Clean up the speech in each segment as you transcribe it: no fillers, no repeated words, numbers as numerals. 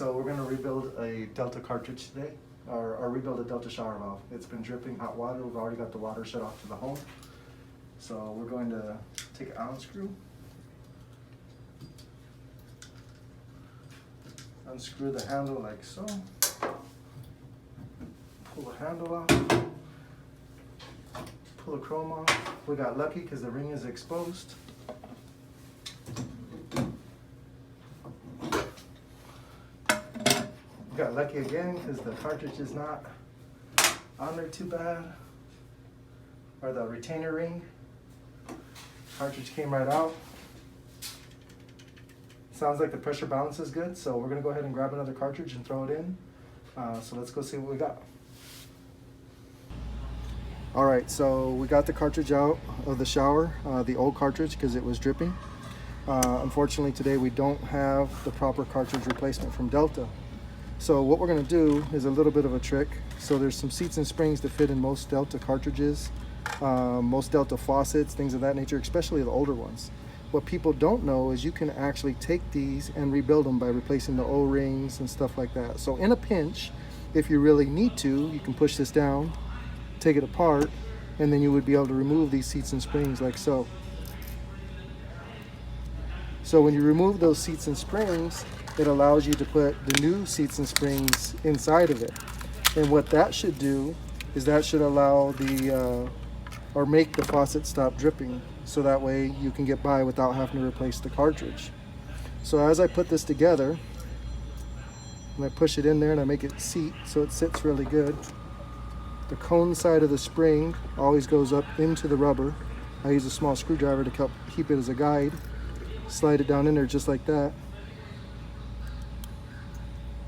So we're going to rebuild a Delta cartridge today, or rebuild a Delta shower valve. It's been dripping hot water. We've already got the water shut off to the home. So we're going to take an Allen screw, unscrew the handle like so, pull the handle off, pull the chrome off. We got lucky because the ring is exposed. Got lucky again because the cartridge is not on there too bad, or the retainer ring. Cartridge came right out. Sounds like the pressure balance is good, so we're gonna go ahead and grab another cartridge and throw it in. So let's go see what we got. All right, so we got the cartridge out of the shower, the old cartridge, because it was dripping. Unfortunately today we don't have the proper cartridge replacement from Delta. So what we're going to do is a little bit of a trick. So there's some seats and springs that fit in most Delta cartridges, most Delta faucets, things of that nature, especially the older ones. What people don't know is you can actually take these and rebuild them by replacing the O-rings and stuff like that. So in a pinch, if you really need to, you can push this down, take it apart, and then you would be able to remove these seats and springs like so. So when you remove those seats and springs, it allows you to put the new seats and springs inside of it. And what that should do is that should allow or make the faucet stop dripping. So that way you can get by without having to replace the cartridge. So as I put this together, and I push it in there and I make it seat so it sits really good. The cone side of the spring always goes up into the rubber. I use a small screwdriver to help keep it as a guide. Slide it down in there just like that.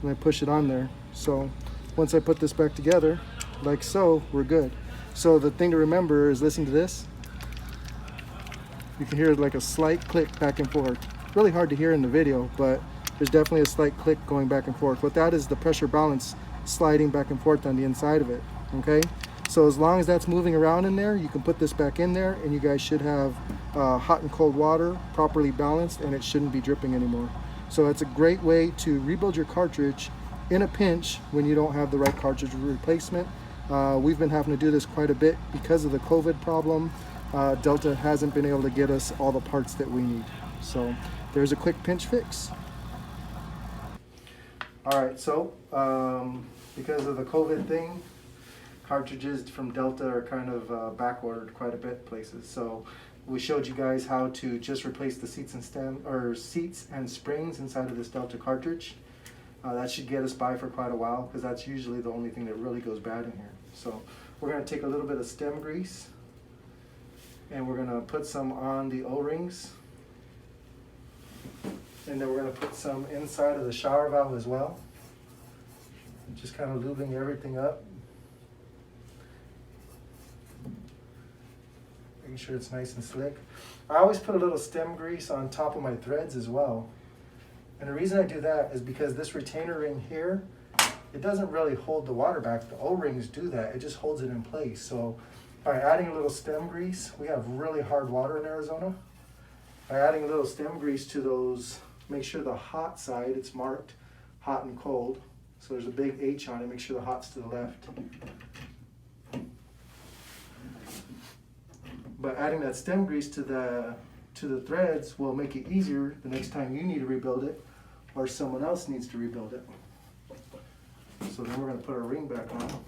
And I push it on there. So once I put this back together, like so, we're good. So the thing to remember is listen to this. You can hear like a slight click back and forth. Really hard to hear in the video, but there's definitely a slight click going back and forth. What that is the pressure balance sliding back and forth on the inside of it, okay? So as long as that's moving around in there, you can put this back in there and you guys should have hot and cold water properly balanced and it shouldn't be dripping anymore. So it's a great way to rebuild your cartridge in a pinch when you don't have the right cartridge replacement. We've been having to do this quite a bit because of the COVID problem. Delta hasn't been able to get us all the parts that we need. So there's a quick pinch fix. All right, so because of the COVID thing, cartridges from Delta are kind of back ordered quite a bit places. So we showed you guys how to just replace the seats and springs inside of this Delta cartridge. That should get us by for quite a while because that's usually the only thing that really goes bad in here. So we're going to take a little bit of stem grease and we're going to put some on the O-rings. And then we're going to put some inside of the shower valve as well. Just kind of lubing everything up. Making sure it's nice and slick. I always put a little stem grease on top of my threads as well. And the reason I do that is because this retainer ring here, it doesn't really hold the water back. The O-rings do that. It just holds it in place. So by adding a little stem grease, we have really hard water in Arizona. By adding a little stem grease to those, make sure the hot side, it's marked hot and cold. So there's a big H on it, make sure the hot's to the left. But adding that stem grease to the threads will make it easier the next time you need to rebuild it or someone else needs to rebuild it. So then we're going to put our ring back on.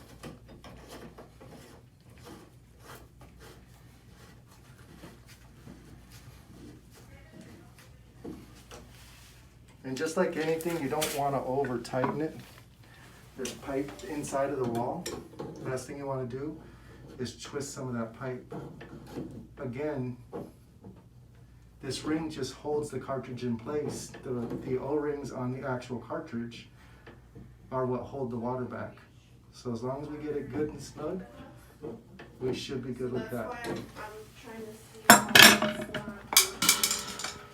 And just like anything, you don't want to over tighten it. There's pipe inside of the wall. The last thing you want to do is twist some of that pipe. Again, this ring just holds the cartridge in place. The O-rings on the actual cartridge are what hold the water back. So as long as we get it good and snug, we should be good with that. I'm trying to see.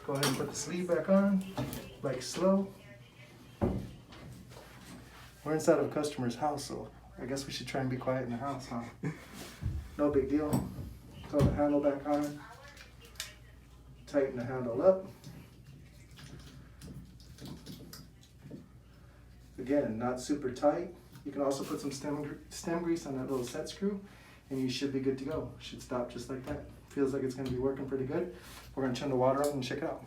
Go ahead and put the sleeve back on, like slow. We're inside of a customer's house, so I guess we should try and be quiet in the house, huh? No big deal. Throw the handle back on. Tighten the handle up. Again, not super tight. You can also put some stem grease on that little set screw and you should be good to go. Should stop just like that. Feels like it's gonna be working pretty good. We're gonna turn the water on and check it out.